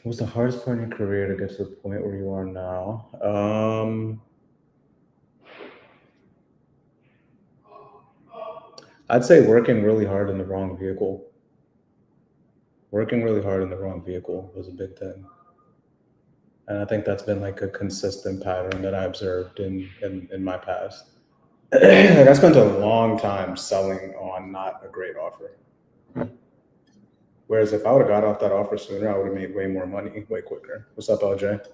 What's the hardest part in your career to get to the point where you are now? I'd say working really hard in the wrong vehicle. Working really hard in the wrong vehicle was a big thing. And I think that's been like a consistent pattern that I observed in my past. Like I spent a long time selling on not a great offer. Whereas if I would have got off that offer sooner, I would have made way more money way quicker. What's up, LJ?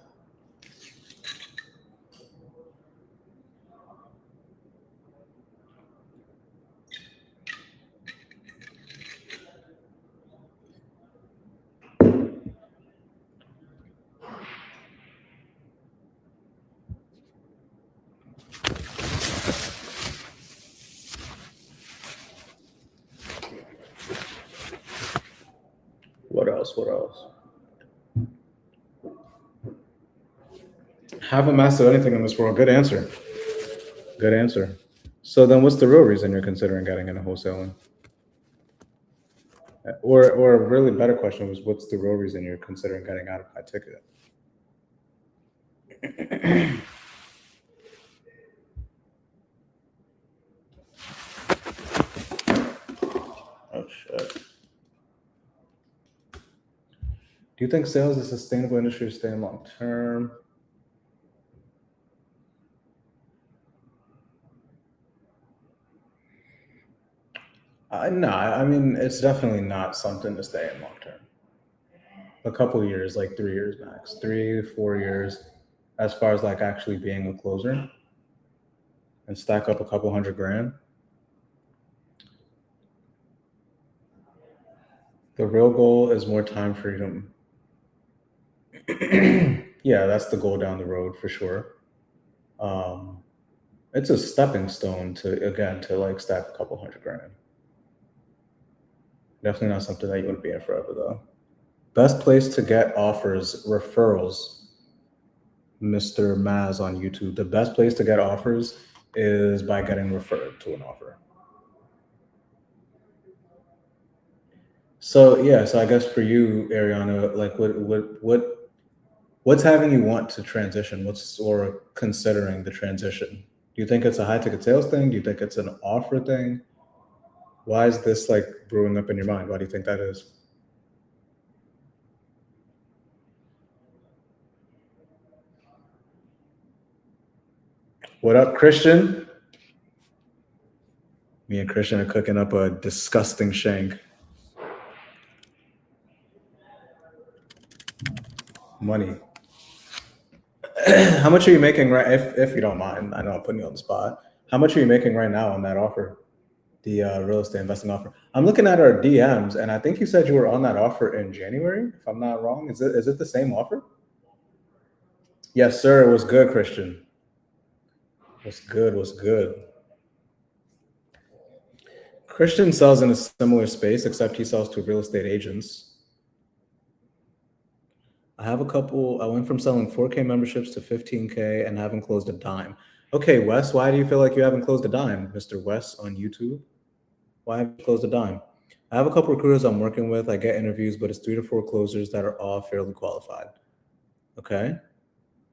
What else? What else? Haven't mastered anything in this world. Good answer. Good answer. So then, what's the real reason you're considering getting into wholesaling? Or a really better question was, what's the real reason you're considering getting out of high ticket? Oh shit. Do you think sales is a sustainable industry to stay in long term? No, I mean it's definitely not something to stay in long term. A couple years, like 3 years max, 3 4 years, as far as like actually being a closer and stack up a couple $100,000. The real goal is more time freedom. Yeah, that's the goal down the road for sure. Um, it's a stepping stone to like stack a couple $100,000. Definitely not something that you want to be in forever though. Best place to get offers, referrals, Mr. Maz on YouTube. The best place to get offers is by getting referred to an offer. So yeah, so I guess for you, Ariana, like what's having you want to transition? What's or considering the transition? Do you think it's a high ticket sales thing? Do you think it's an offer thing? Why is this like brewing up in your mind? Why do you think that is? What up, Christian? Me and Christian are cooking up a disgusting shank. Money. How much are you making right? If you don't mind, I know I'm putting you on the spot. How much are you making right now on that offer? The real estate investing offer. I'm looking at our DMs, and I think you said you were on that offer in January. If I'm not wrong, is it the same offer? Yes, sir. It was good, Christian. What's good? What's good? Christian sells in a similar space, except he sells to real estate agents. I have a couple. I went from selling 4K memberships to 15K and haven't closed a dime. Okay, Wes, why do you feel like you haven't closed a dime, Mr. Wes on YouTube? Why have you closed a dime? I have a couple recruiters I'm working with. I get interviews, but it's 3 to 4 closers that are all fairly qualified. Okay.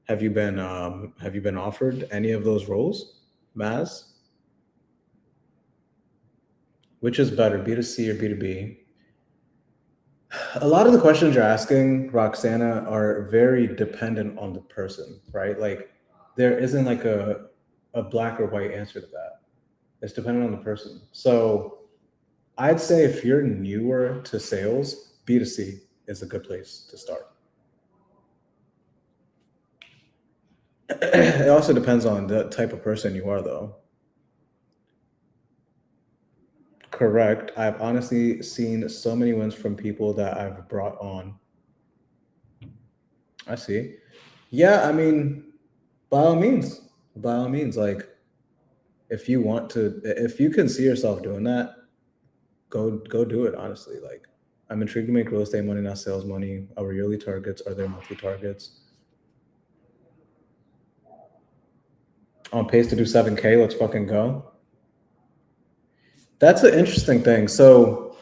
Have you been offered any of those roles, Maz? Which is better, B2C or B2B? A lot of the questions you're asking, Roxana, are very dependent on the person, right? Like there isn't like a black or white answer to that. It's dependent on the person. So I'd say if you're newer to sales, B2C is a good place to start. It also depends on the type of person you are, though. Correct. I've honestly seen so many wins from people that I've brought on. I see. Yeah, I mean, by all means, like if you can see yourself doing that, go do it. Honestly, like I'm intrigued to make real estate money, not sales money. Our yearly targets are their monthly targets. On pace to do 7K. Let's fucking go. That's an interesting thing. So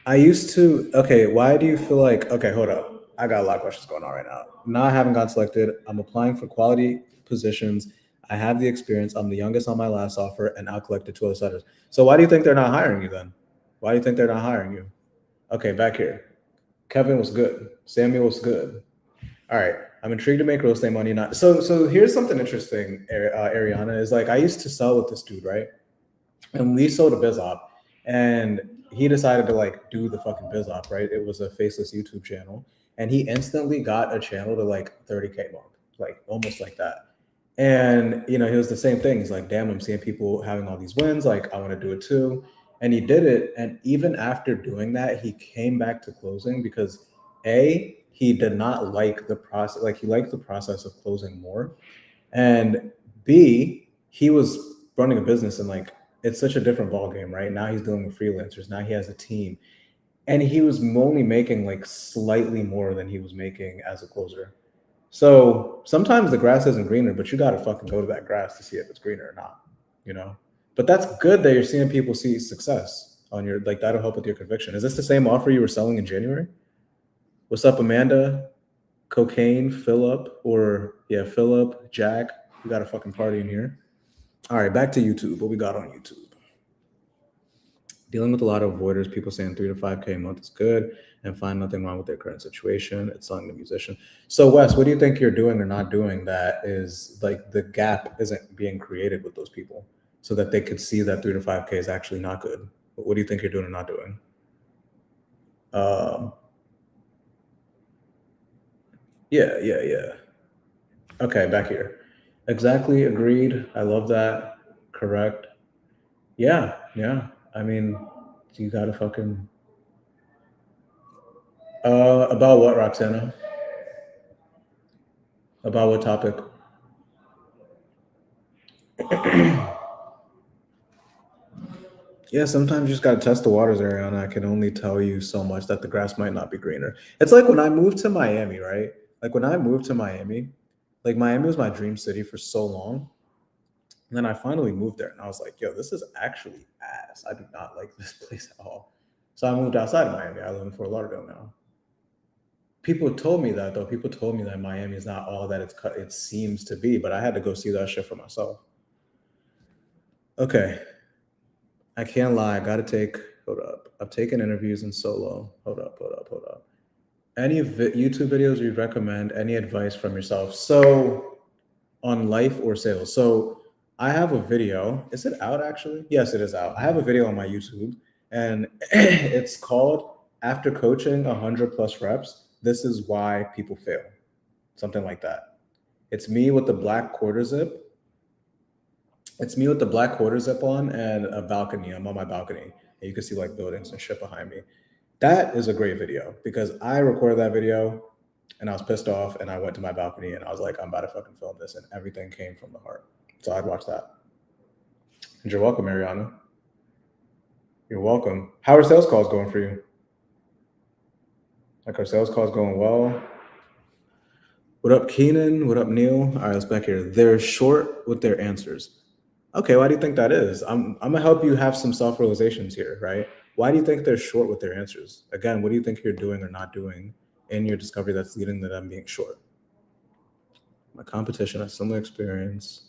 I used to, okay, why do you feel like, okay, hold up. I got a lot of questions going on right now. Now I haven't got selected. I'm applying for quality positions. I have the experience. I'm the youngest on my last offer, and I collected 2 other letters. So why do you think they're not hiring you then? Why do you think they're not hiring you? Okay, back here. Kevin was good. Samuel was good. All right. I'm intrigued to make real estate money. Not so. Here's something interesting, Ariana. Is like I used to sell with this dude, right? And we sold a biz op, and he decided to like do the fucking biz op, right? It was a faceless YouTube channel, and he instantly got a channel to like 30K a month, like almost like that. And he was the same thing. He's like, damn, I'm seeing people having all these wins. Like, I want to do it too. And he did it. And even after doing that, he came back to closing because he did not like the process. Like, he liked the process of closing more. And B, he was running a business, and like it's such a different ball game, right? Now he's dealing with freelancers. Now he has a team. And he was only making like slightly more than he was making as a closer. So sometimes the grass isn't greener, but you got to fucking go to that grass to see if it's greener or not, you know? But that's good that you're seeing people see success on your, like, that'll help with your conviction. Is this the same offer you were selling in January? What's up, Amanda? Cocaine, Philip, Philip, Jack. We got a fucking party in here. All right, back to YouTube. What we got on YouTube? Dealing with a lot of avoiders, people saying 3 to 5K a month is good and find nothing wrong with their current situation. It's selling the musician. So Wes, what do you think you're doing or not doing that is like the gap isn't being created with those people so that they could see that 3 to 5K is actually not good? What do you think you're doing or not doing? Yeah. Okay, back here. Exactly, agreed. I love that. Correct. Yeah. I mean, you gotta fucking about what, Roxana? About what topic? Yeah, sometimes you just gotta test the waters, Ariana. I can only tell you so much that the grass might not be greener. It's like when I moved to Miami, right? Like when I moved to Miami, like Miami was my dream city for so long. And then I finally moved there and I was like, yo, this is actually ass. I do not like this place at all. So I moved outside of Miami. I live in Fort Lauderdale now. People told me that though. People told me that Miami is not all that it seems to be, but I had to go see that shit for myself. Okay. I can't lie. I gotta take. Hold up. I've taken interviews in solo. Hold up. Any YouTube videos you'd recommend? Any advice from yourself? So, on life or sales. So, I have a video. Is it out actually? Yes, it is out. I have a video on my YouTube, and it's called "After Coaching 100 Plus Reps, This is Why People Fail." Something like that. It's me with the black quarter zip. It's me with the black quarter zip on and a balcony. I'm on my balcony, and you can see like buildings and shit behind me. That is a great video because I recorded that video and I was pissed off and I went to my balcony and I was like, I'm about to fucking film this, and everything came from the heart. So I'd watch that. And you're welcome, Mariana. You're welcome. How are sales calls going for you? Like, our sales calls going well? What up, Keenan? What up, Neil? All right, let's back here. They're short with their answers. Okay, why do you think that is? I'm gonna help you have some self realizations here, right? Why do you think they're short with their answers? Again, what do you think you're doing or not doing in your discovery that's leading to them being short? My competition has similar experience.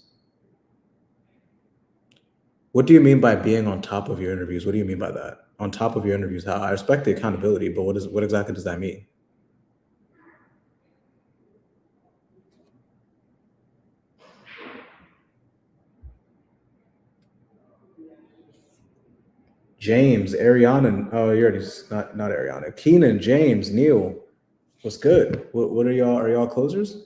What do you mean by being on top of your interviews? What do you mean by that? On top of your interviews? How I respect the accountability, but what exactly does that mean? James, Ariana. Oh, you already not Ariana. Keenan, James, Neil. What's good? What are y'all? Are y'all closers?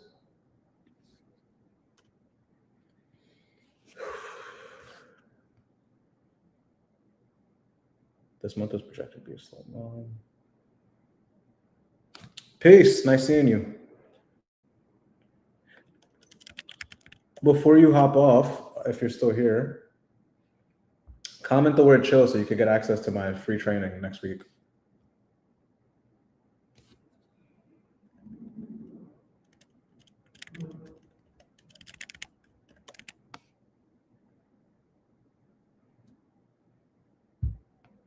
This month is projected to be a slow month. Peace. Nice seeing you. Before you hop off, if you're still here, comment the word chill so you can get access to my free training next week.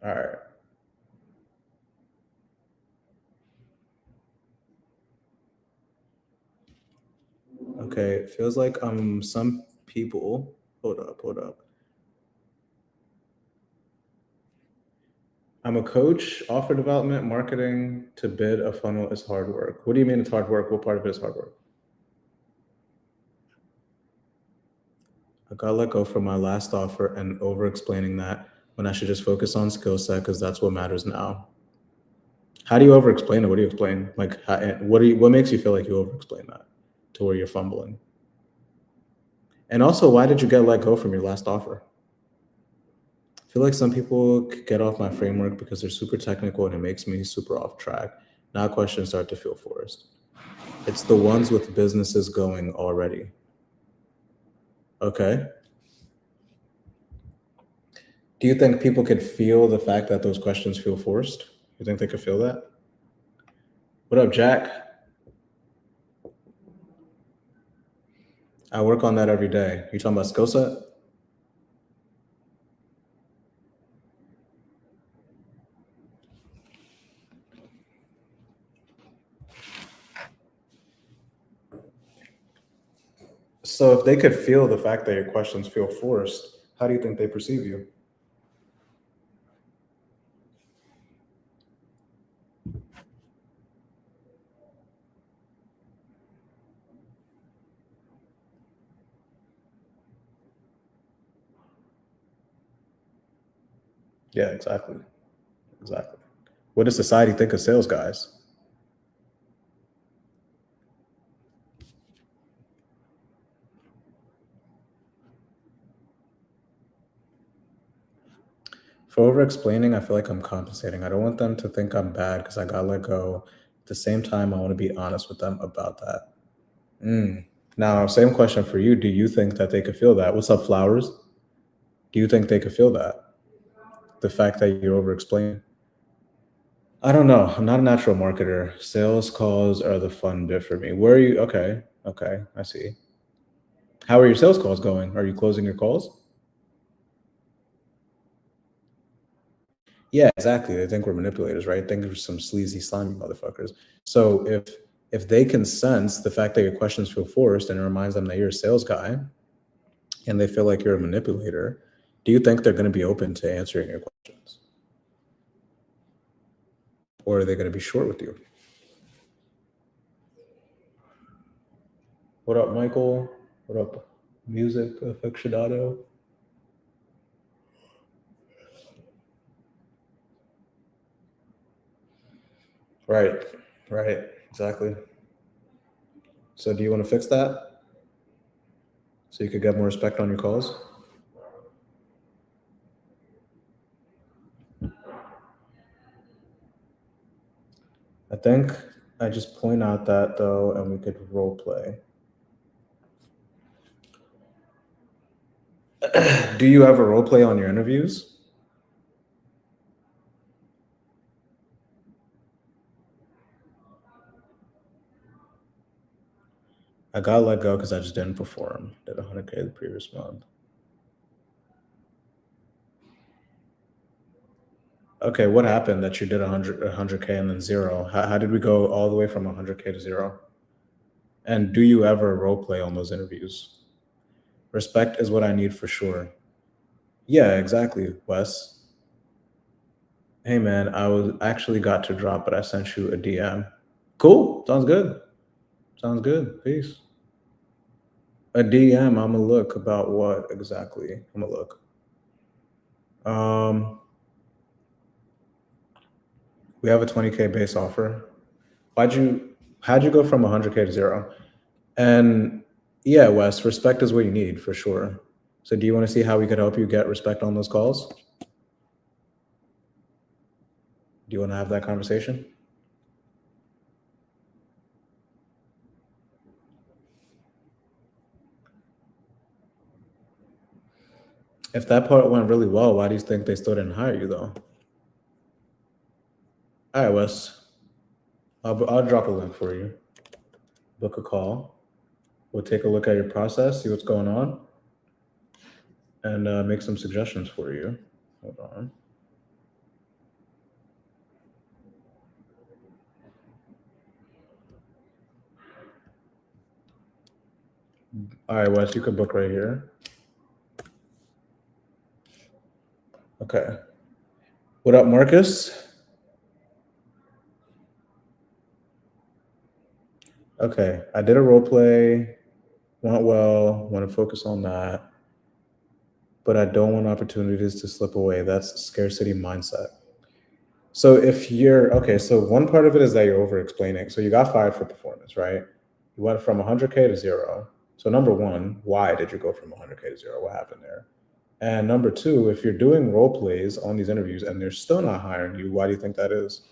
All right. Okay, it feels like some people. Hold up, hold up. I'm a coach, offer development, marketing to bid a funnel is hard work. What do you mean it's hard work? What part of it is hard work? I got let go from my last offer and over explaining that when I should just focus on skill set because that's what matters now. How do you over explain it? What do you explain? Like, what makes you feel like you over explain that to where you're fumbling? And also, why did you get let go from your last offer? I feel like some people get off my framework because they're super technical and it makes me super off track. Now questions start to feel forced. It's the ones with businesses going already. Okay. Do you think people could feel the fact that those questions feel forced? You think they could feel that? What up, Jack? I work on that every day. You talking about skill set? So if they could feel the fact that your questions feel forced, how do you think they perceive you? Yeah, exactly. Exactly. What does society think of sales guys? For over explaining, I feel like I'm compensating. I don't want them to think I'm bad because I got let go. At the same time, I want to be honest with them about that. Mm. Now, same question for you. Do you think that they could feel that? What's up, Flowers? Do you think they could feel that? The fact that you over explain? I don't know. I'm not a natural marketer. Sales calls are the fun bit for me. Where are you? Okay. Okay. I see. How are your sales calls going? Are you closing your calls? Yeah, exactly. They think we're manipulators, right? Think we're some sleazy, slimy motherfuckers. So if they can sense the fact that your questions feel forced and it reminds them that you're a sales guy and they feel like you're a manipulator, do you think they're going to be open to answering your questions? Or are they going to be short with you? What up, Michael? What up, music aficionado? Right, right, exactly. So do you want to fix that so you could get more respect on your calls? I think I just point out that though, and we could role play. Do you ever role play on your interviews? I got let go because I just didn't perform. Did 100K the previous month. Okay, what happened that you did 100K and then zero? How did we go all the way from 100K to zero? And do you ever role play on those interviews? Respect is what I need for sure. Yeah, exactly, Wes. Hey man, I was actually got to drop, but I sent you a DM. Cool. Sounds good. Sounds good. Peace. A DM. I'm gonna look about what exactly. I'm gonna look. Um, we have a 20K base offer. How'd you go from 100K to zero? And yeah, Wes, respect is what you need for sure. So do you want to see how we could help you get respect on those calls? Do you want to have that conversation? If that part went really well, why do you think they still didn't hire you though? All right, Wes, I'll drop a link for you. Book a call. We'll take a look at your process, see what's going on, and make some suggestions for you. Hold on. All right, Wes, you could book right here. Okay. What up, Marcus? Okay, I did a role play, went well, want to focus on that, but I don't want opportunities to slip away. That's scarcity mindset. So if you're okay, so one part of it is that you're over explaining. So you got fired for performance, right? You went from 100K to zero. So number one, why did you go from 100K to zero? What happened there? And number two, if you're doing role plays on these interviews and they're still not hiring you, why do you think that is?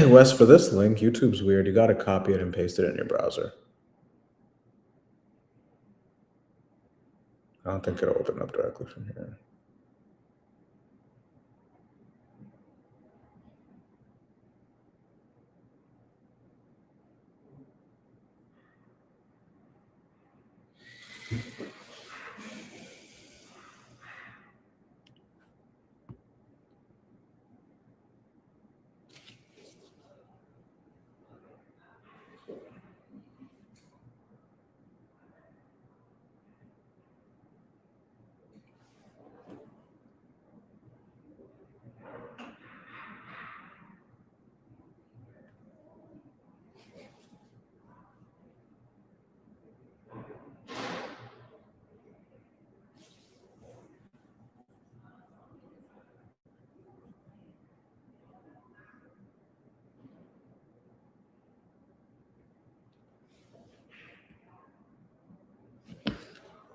Wes, for this link, YouTube's weird. You got to copy it and paste it in your browser. I don't think it'll open up directly from here.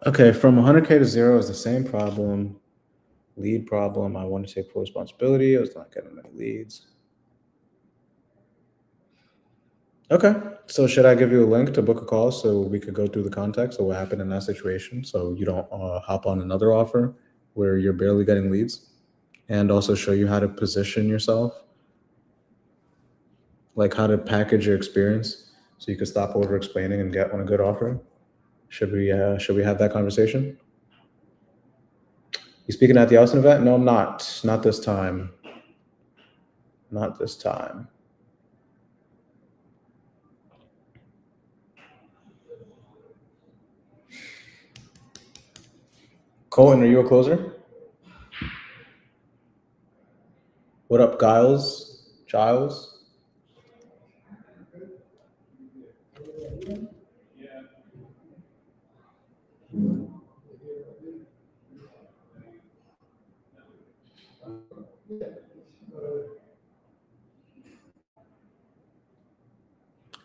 Okay, from 100K to zero is the same problem. Lead problem. I want to take full responsibility. I was not getting many leads. Okay, so should I give you a link to book a call so we could go through the context of what happened in that situation so you don't hop on another offer where you're barely getting leads, and also show you how to position yourself, like how to package your experience so you could stop over explaining and get on a good offer? Should we have that conversation? You speaking at the Austin event? No, I'm not. Not this time. Not this time. Colton, are you a closer? What up, Giles? Giles?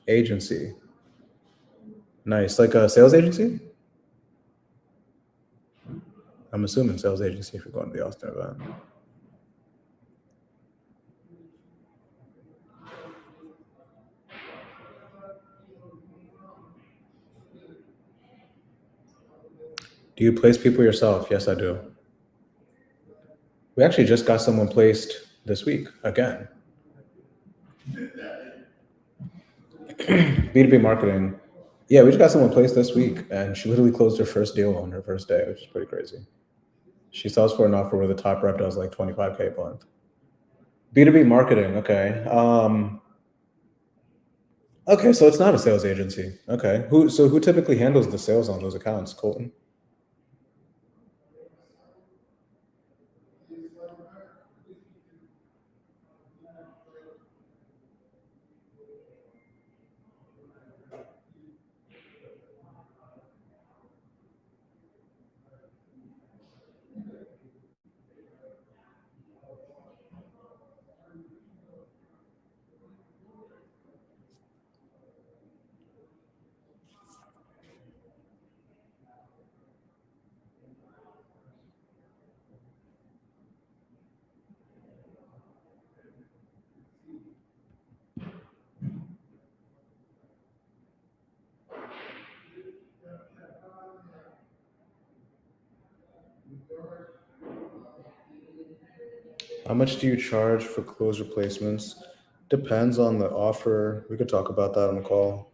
Agency. Nice. Like a sales agency? I'm assuming sales agency if you're going to the Austin event. Do you place people yourself? Yes, I do. We actually just got someone placed this week again. B2B marketing. Yeah, we just got someone placed this week and she literally closed her first deal on her first day, which is pretty crazy. She sells for an offer where the top rep does like 25K a month. B2B marketing. Okay. Okay, so it's not a sales agency. Okay. Who typically handles the sales on those accounts, Colton? How much do you charge for close replacements? Depends on the offer. We could talk about that on the call.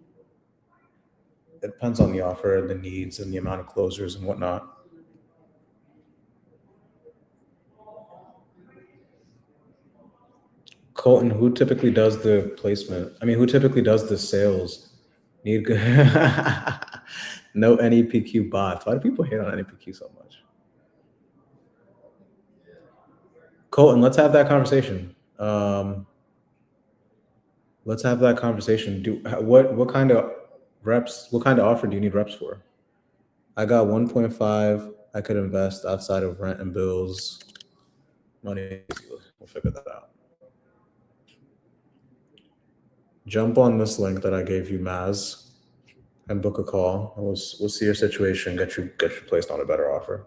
It depends on the offer, the needs, and the amount of closers and whatnot. Colton, who typically does the placement? I mean, who typically does the sales? Need good. No NEPQ bots. Why do people hate on NEPQ so much? Colton, let's have that conversation. Let's have that conversation. What kind of reps? What kind of offer do you need reps for? I got 1.5. I could invest outside of rent and bills. Money. We'll figure that out. Jump on this link that I gave you, Maz, and book a call. We'll see your situation. Get you placed on a better offer.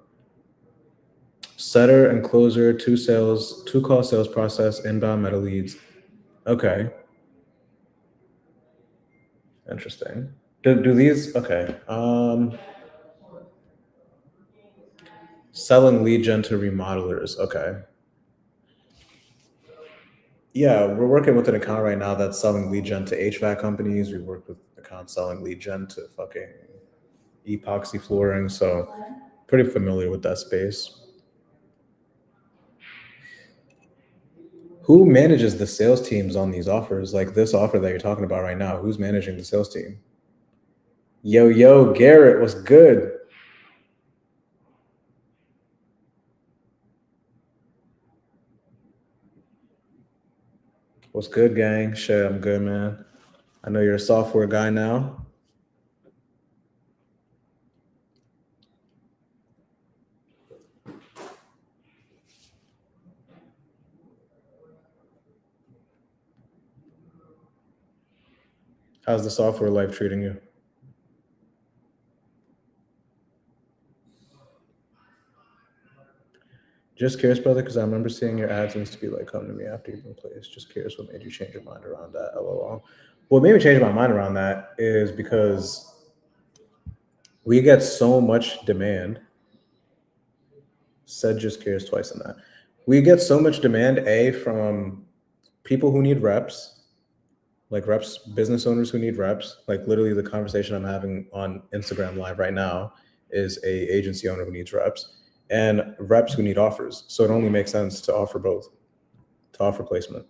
Setter and closer, 2-call sales process, inbound meta leads. Okay. Interesting. Do these okay? Selling lead gen to remodelers. Okay. Yeah, we're working with an account right now that's selling lead gen to HVAC companies. We work with accounts selling lead gen to fucking epoxy flooring. So pretty familiar with that space. Who manages the sales teams on these offers? Like this offer that you're talking about right now, who's managing the sales team? Yo, Garrett, what's good? What's good, gang? Shit, I'm good, man. I know you're a software guy now. How's the software life treating you? Just curious, brother, because I remember seeing your ads used to be like, come to me after you've been placed. Just curious what made you change your mind around that, LOL. What made me change my mind around that is because we get so much demand. Said just curious twice in that. We get so much demand, from people who need reps, like reps, business owners who need reps. Like literally the conversation I'm having on Instagram Live right now is a agency owner who needs reps and reps who need offers. So it only makes sense to offer both, to offer placement.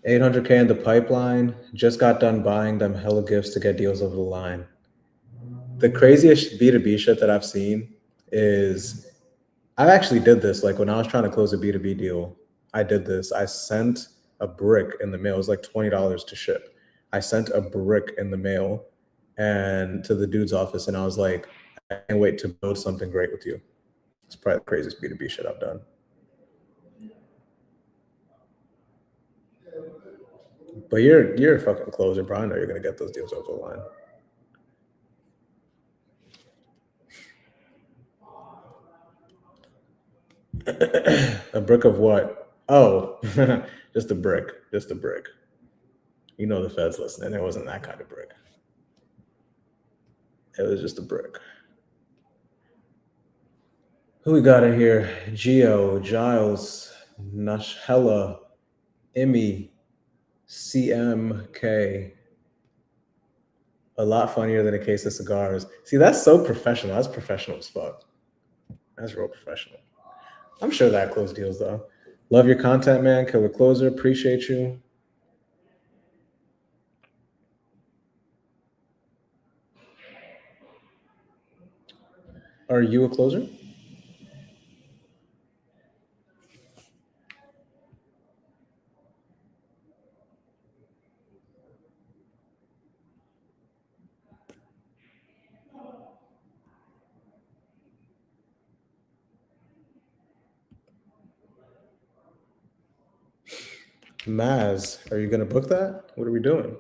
$800K in the pipeline. Just got done buying them hella gifts to get deals over the line. The craziest B2B shit that I've seen is I actually did this. Like when I was trying to close a B2B deal, I did this. I sent a brick in the mail. It was like $20 to ship. I sent a brick in the mail and to the dude's office, and I was like, I can't wait to build something great with you. It's probably the craziest B2B shit I've done. But you're a fucking closer, bro. I know you're gonna get those deals over the line. A brick of what? Oh, just a brick. Just a brick. You know the Fed's listening. It wasn't that kind of brick. It was just a brick. Who we got in here? Geo, Giles, Nashella, Emmy, CMK. A lot funnier than a case of cigars. See, that's so professional. That's professional as fuck. That's real professional. I'm sure that closed deals though. Love your content, man. Killer closer. Appreciate you. Are you a closer? Maz, are you gonna book that? What are we doing?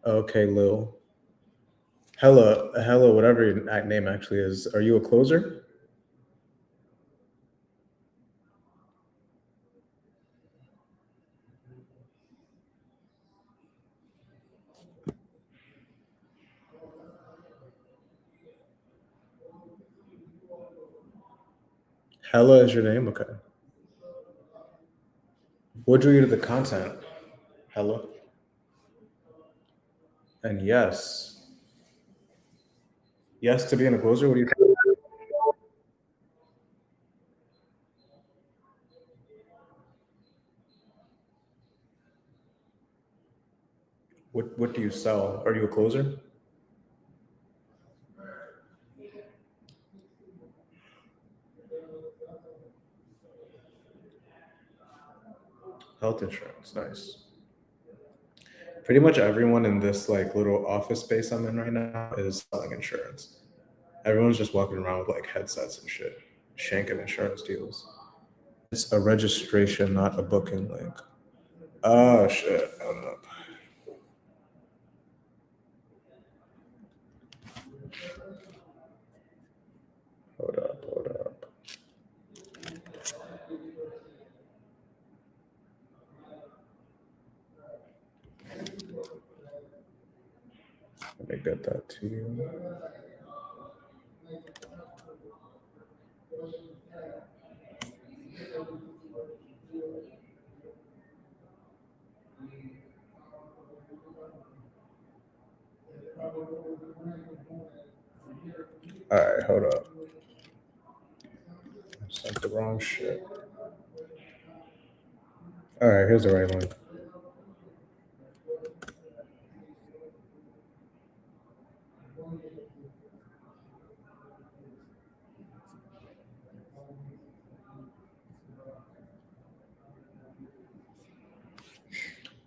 Okay, Lil. Hella, whatever your name actually is. Are you a closer? Hella is your name? Okay. What drew you to the content? Hella. And yes. Yes to being a closer? What do you think? What do you sell? Are you a closer? Health insurance, nice. Pretty much everyone in this like little office space I'm in right now is selling insurance. Everyone's just walking around with like headsets and shit, shanking insurance deals. It's a registration, not a booking link. Oh shit. Hold up. Hold up. Hold up. Let me get that to you. All right, hold up. I sent the wrong shit. All right, here's the right one.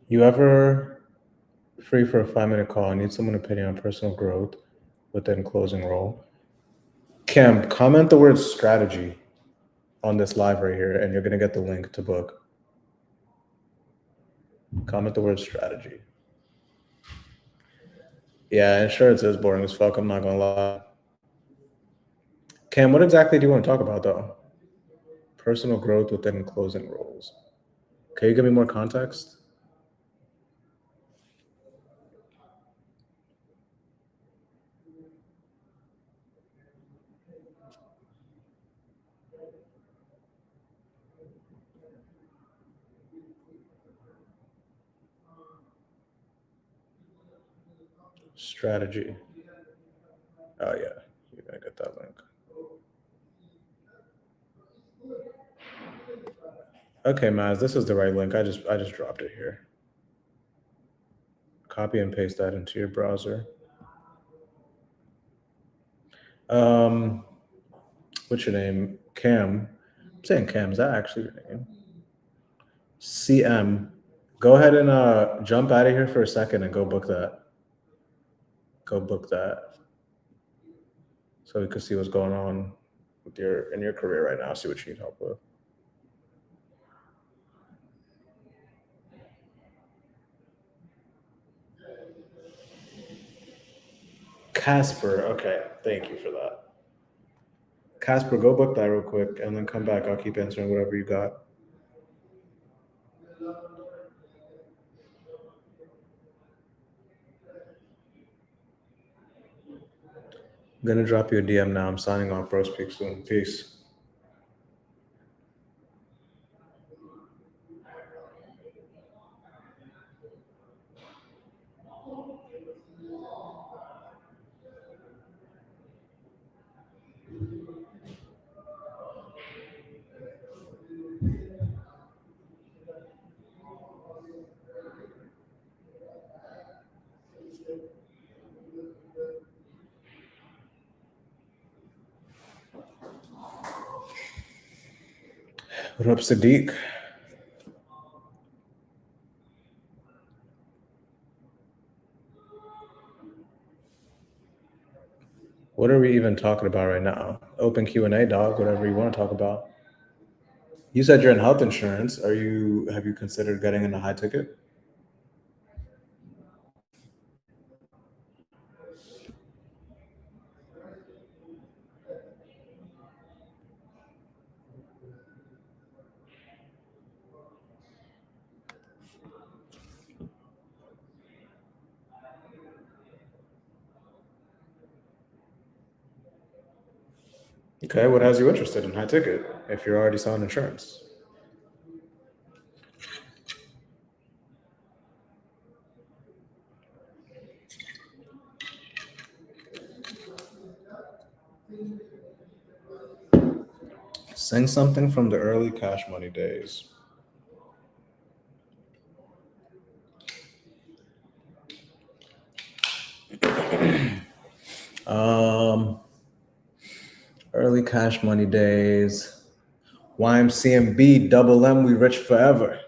You ever free for a 5 minute call? I need someone's opinion on personal growth within closing role. Cam, comment the word strategy on this live right here, and you're gonna get the link to book. Comment the word strategy. Yeah, insurance is boring as fuck. I'm not gonna lie. Cam, what exactly do you want to talk about though? Personal growth within closing roles. Can you give me more context? Strategy. Oh yeah, you're gonna get that link. Okay, Maz, this is the right link. I just dropped it here. Copy and paste that into your browser. What's your name? Cam. I'm saying Cam. Is that actually your name? CM. Go ahead and jump out of here for a second and go book that. Go book that. So we can see what's going on with your career right now. See what you need help with. Casper. Okay, thank you for that. Casper, go book that real quick and then come back. I'll keep answering whatever you got. I'm gonna drop you a DM now. I'm signing off, bro. Speak soon. Peace. What up, Sadiq? What are we even talking about right now? Open Q&A, dog. Whatever you want to talk about. You said you're in health insurance. Have you considered getting into high ticket? Okay, what has you interested in high ticket if you're already selling insurance? Sing something from the early Cash Money days. Um, Early Cash Money days. YMCMB, double M, we rich forever.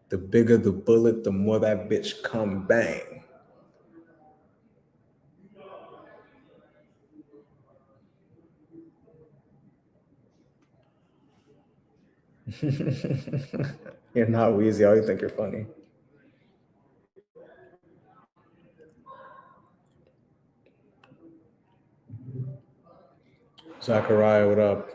The bigger the bullet, the more that bitch come bang. You're not Wheezy. I always think you're funny. Zachariah, what up?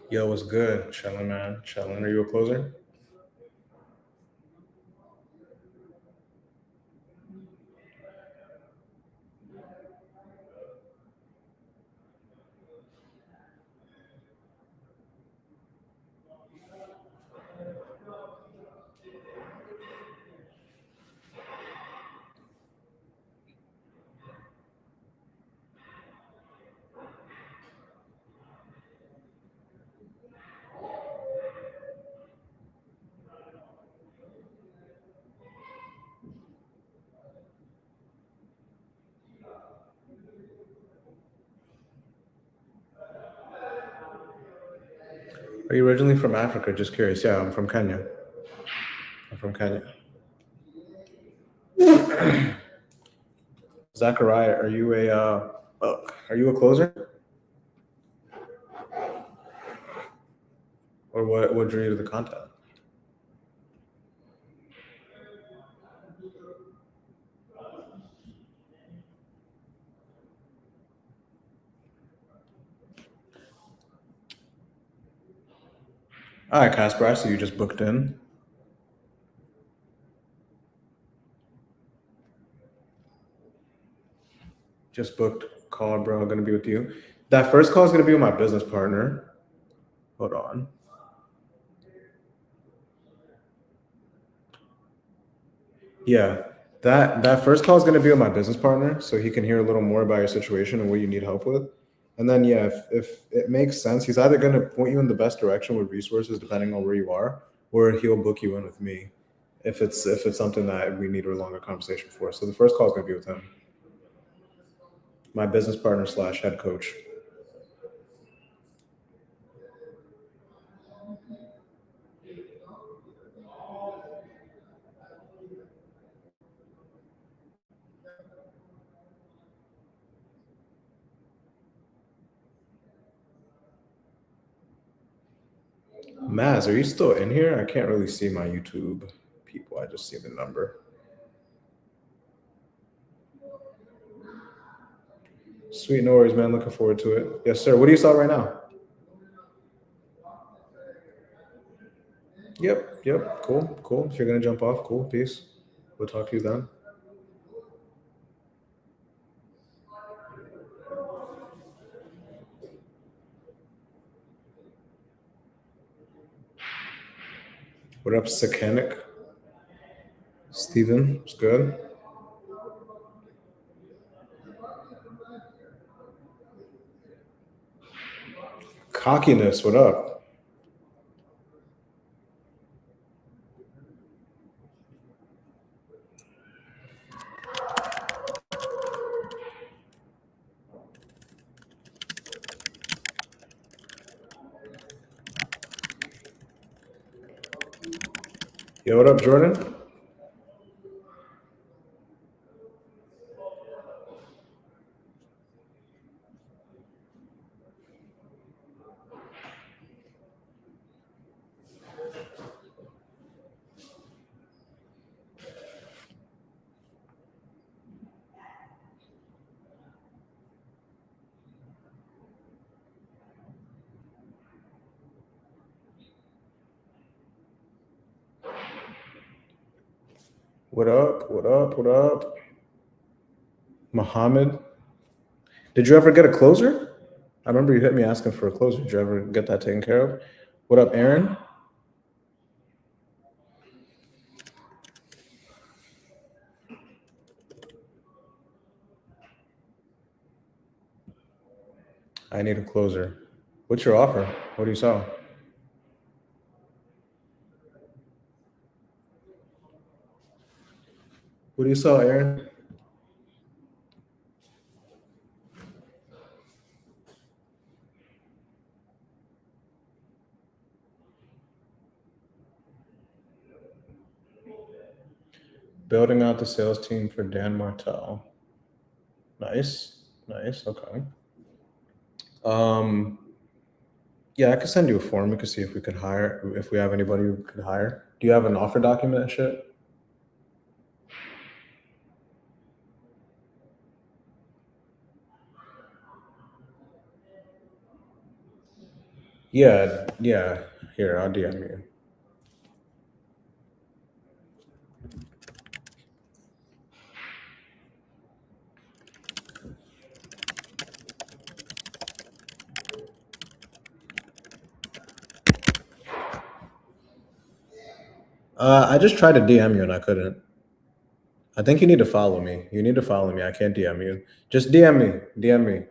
Yo, what's good? Chillin', man. Chillin'. Are you a closer? Are you originally from Africa? Just curious. Yeah, I'm from Kenya. I'm from Kenya. Zachariah, are you a closer? Or what drew you to the content? All right, Casper, I see you just booked in. Just booked call, bro. Gonna be with you. That first call is gonna be with my business partner. Hold on. Yeah, that first call is gonna be with my business partner, so he can hear a little more about your situation and what you need help with. And then yeah, if it makes sense, he's either gonna point you in the best direction with resources depending on where you are, or he'll book you in with me if it's something that we need a longer conversation for. So the first call is gonna be with him, my business partner slash head coach. Maz, are you still in here? I can't really see my YouTube people. I just see the number. Sweet, no worries, man. Looking forward to it. Yes, sir. What do you sell right now? Yep. Cool. If you're gonna jump off, cool. Peace. We'll talk to you then. What up, Sakanic? Steven, it's good. Cockiness, what up? Yo, what up, Jordan? What up? What up? What up? Muhammad. Did you ever get a closer? I remember you hit me asking for a closer. Did you ever get that taken care of? What up, Aaron? I need a closer. What's your offer? What do you sell? What do you sell, Aaron? Building out the sales team for Dan Martell. Nice. Nice. Okay. Yeah, I could send you a form. We could see if we could hire, if we have anybody who could hire. Do you have an offer document and shit? Yeah, yeah. Here, I'll DM you. I just tried to DM you and I couldn't. I think you need to follow me. You need to follow me. I can't DM you. Just DM me. DM me.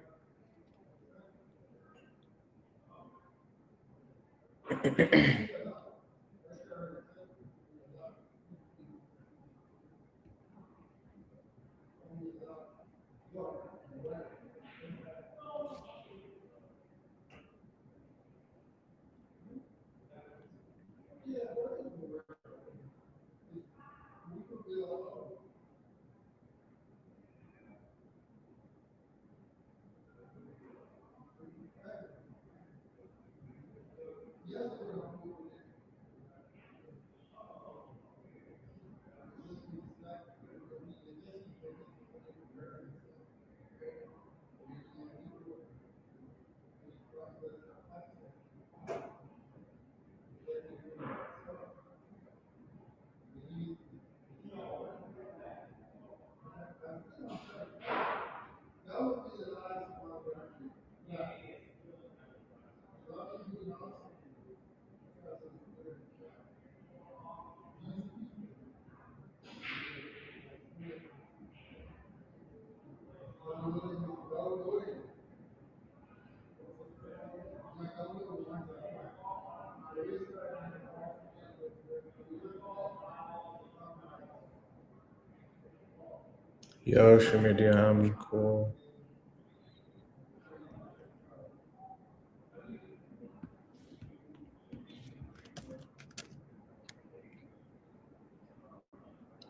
Yo, shoot me a DM. Cool.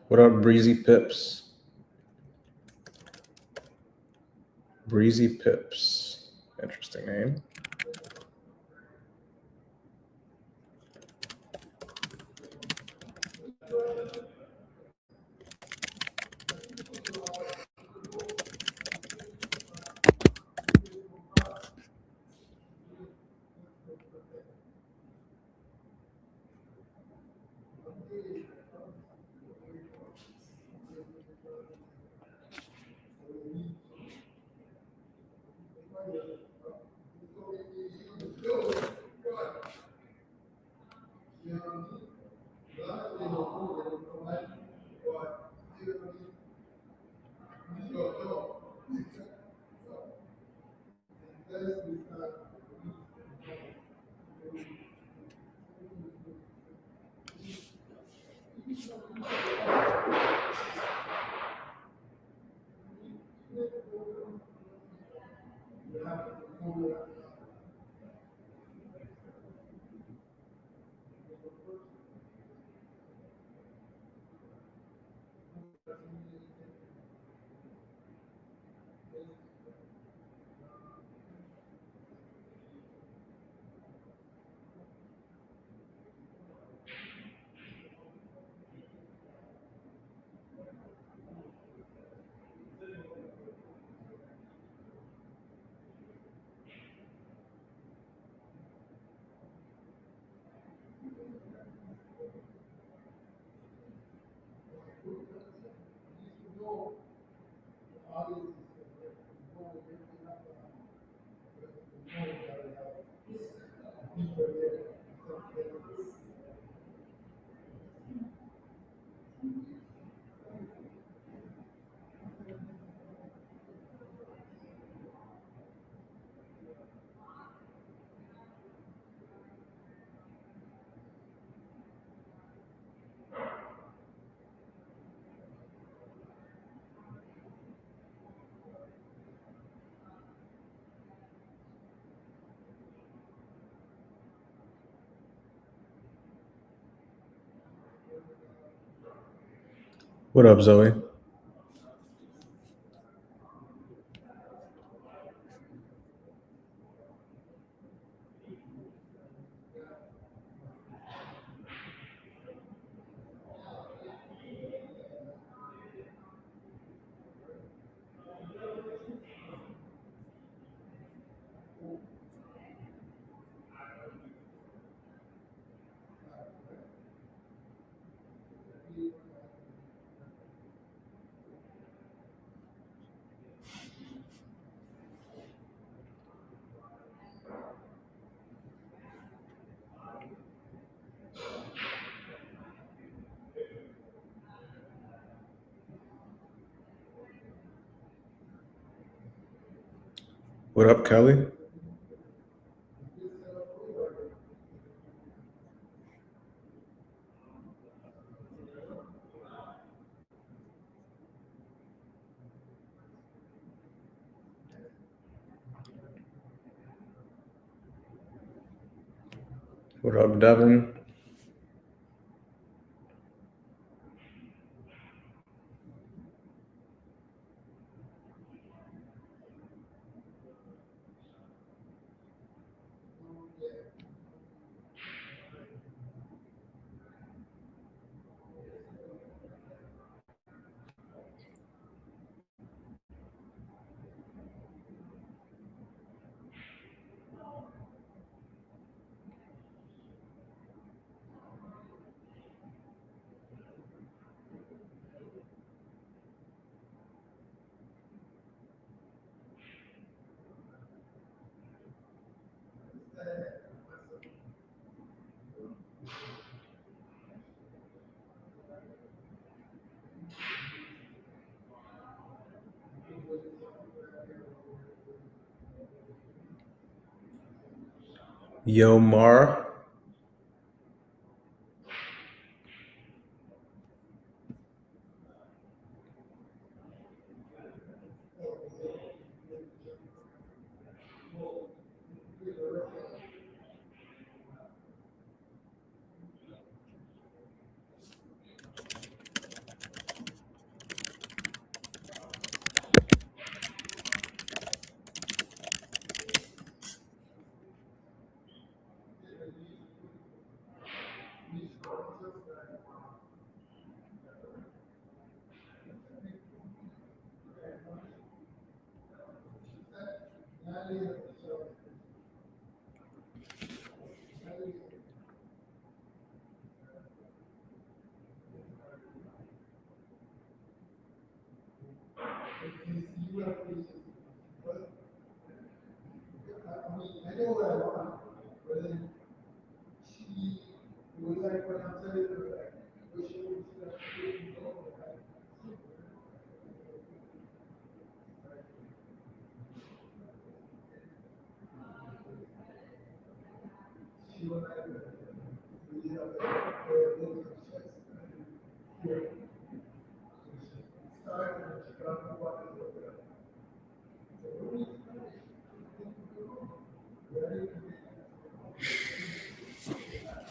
What up, Breezy Pips? Breezy Pips. Interesting name. What up, Zoe? What up, Kelly? What up, Devin? Yo, Mar.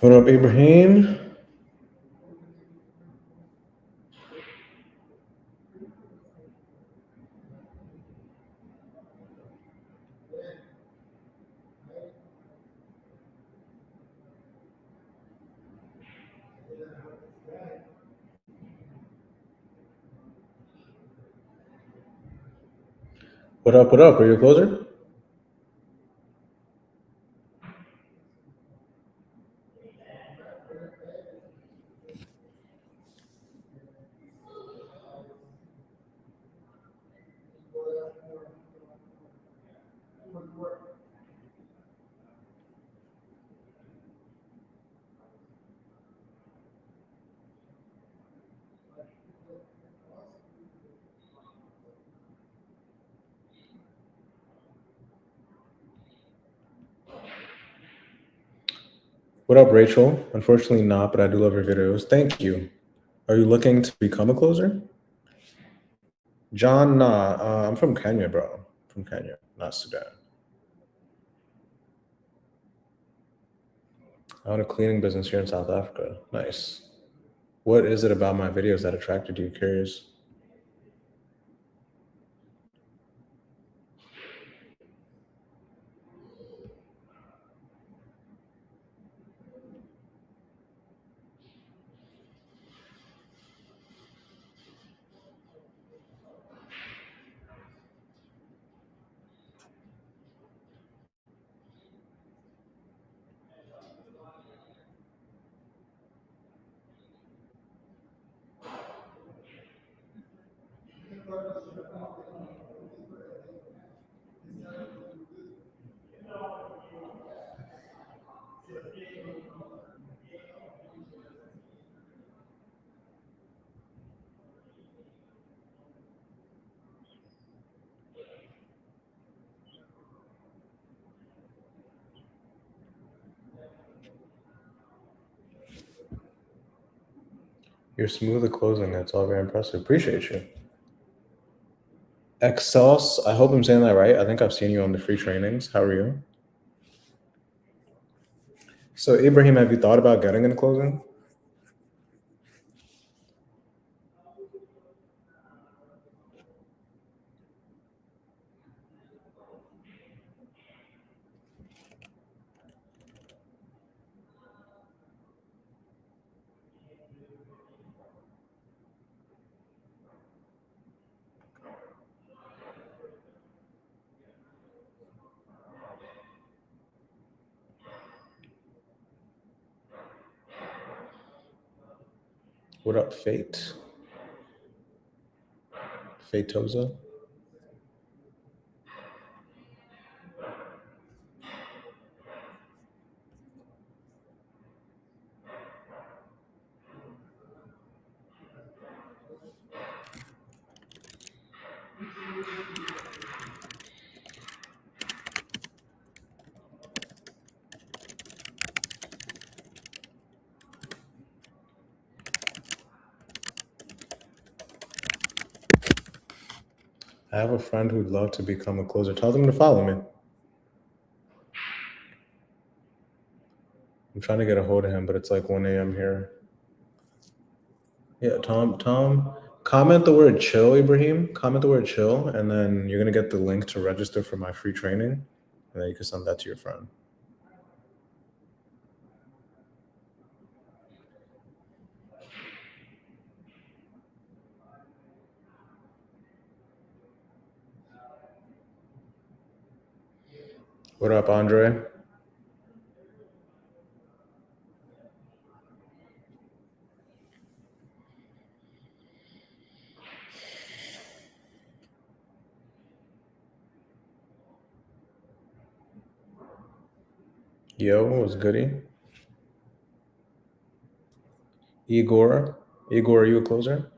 What up, Ibrahim? What up? What up? Are you a closer? What up, Rachel? Unfortunately not, but I do love your videos. Thank you. Are you looking to become a closer? John, nah. I'm from Kenya, bro. From Kenya, not Sudan. I own a cleaning business here in South Africa. Nice. What is it about my videos that attracted you? Curious. You're smooth at closing. That's all very impressive. Appreciate you. Exos, I hope I'm saying that right. I think I've seen you on the free trainings. How are you? So, Ibrahim, have you thought about getting into closing? What up, Fate? Fatoza? I have a friend who'd love to become a closer. Tell them to follow me. I'm trying to get a hold of him, but it's like 1 a.m. here. Yeah, Tom, comment the word chill, Ibrahim. Comment the word chill, and then you're gonna get the link to register for my free training, and then you can send that to your friend. What up, Andre? Yo, what's goody? Igor, are you a closer?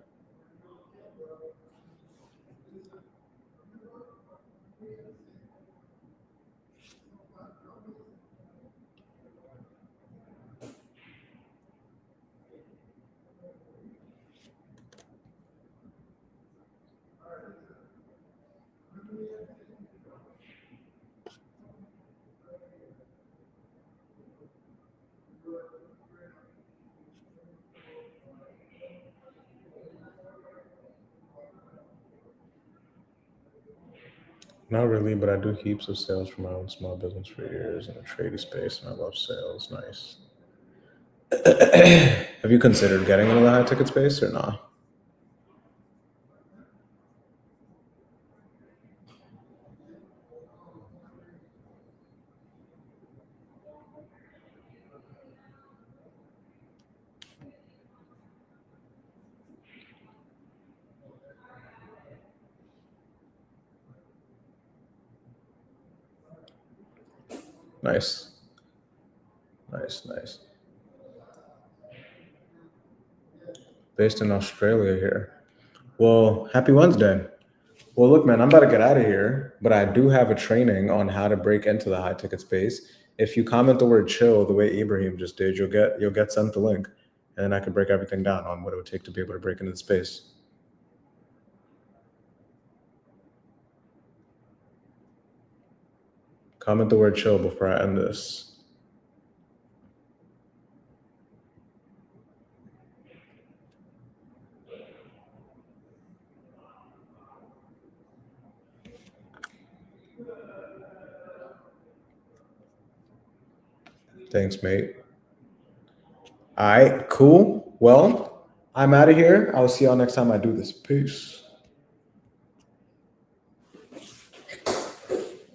Not really, but I do heaps of sales for my own small business for years in the trading space, and I love sales. Nice. Have you considered getting into the high ticket space or not? Nice. Nice. Based in Australia here. Well, happy Wednesday. Well, look, man, I'm about to get out of here, but I do have a training on how to break into the high ticket space. if you comment the word chill the way Ibrahim just did, you'll get sent the link, and then I can break everything down on what it would take to be able to break into the space. Comment the word chill before I end this. Thanks, mate. All right, cool. Well, I'm out of here. I'll see y'all next time I do this. Peace.